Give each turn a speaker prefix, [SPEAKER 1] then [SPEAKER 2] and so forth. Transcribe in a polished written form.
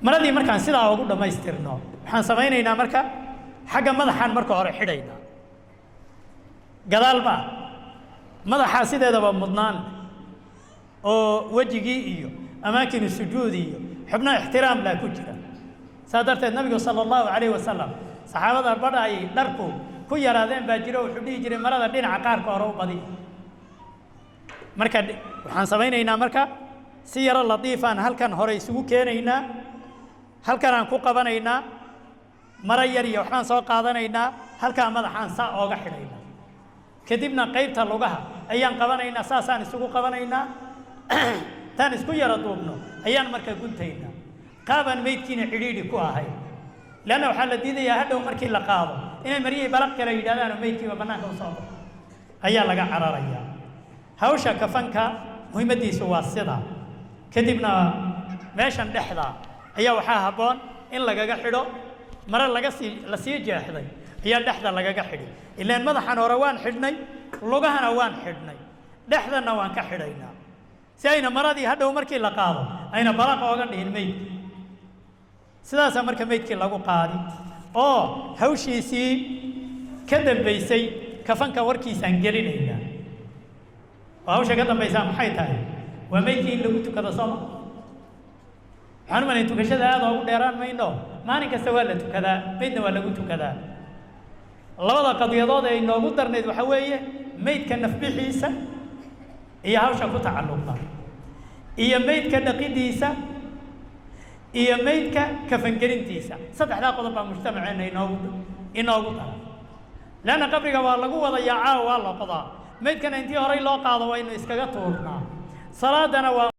[SPEAKER 1] maradii markaan sidaa ugu dhamaystirno waxaan samaynaynaa marka xagga madaxan marka hore xidhayna gadaalba madaxa sideedaba mudnaan oo wajigii iyo amaakin sujuud iyo xubnaha ixtiraam la ku jira saadarteed nabiga sallallahu alayhi wasallam saxaabada badhay dharku ku yaraadeen baa jiro wuxuu dhigi jiray marada dhinaca qaarka hore u badi marka waxaan samaynaynaa marka si yar latiifan halkan hore isugu keenaynaa halkan aan ku qabanaynaa mara yar iyo waxaan soo qaadanaynaa halka madaxaan saa ooga xidhaynaa kadibna qaybta lugaha ayaan qabanaynaa saasaan isugu qabanaynaa tan isku yara duubno ayaan marka guntaynaa qaaban meydkiina xidhiidhi ku ahay laana waxaa la diidayaa hadhow markii la qaado inay mariyay balaq kale yidhaahdaan meydkiiba bannaanka u soo baxo ayaa laga cararayaa hawsha kafanka muhiimadiisu waa sida kadibna meeshan dhexda ayaa waxaa habboon in lagaga xidho mara la sii jeexday ayaa dhexda lagaga xidhi ilaan madaxan hore waan xidhnay lugahana waan xidhnay dhexdana waan ka xidhaynaa si ayna maradii hadhow markii la qaado ayna balaq ooga dhihin meydki sidaasaa marka meydkii lagu qaadi oo hawshiisii ka dambaysay kafanka warkiisaan gelinaynaa oo hawsha ka dambaysaa maxay tahay waa meydkii in lagu tukado sooma waxaan umalayn tukashada aad oogu dheeraan mayno maalin kasta waa la tukadaa meydna waa lagu tukadaa labada qadiyadood ee inoogu darnayd waxaa weeye meydka nafbixiisa iyo hawsha ku tacalluqda iyo meydka dhaqidiisa iyo meydka kafangelintiisa saddexdaa qodob baa mujtamaceena inoogu dara laanna qabriga waa lagu wada yaacaa waa la qodaa meydkana intii horey loo qaado waa inu iskaga tuurnaa salaadana waa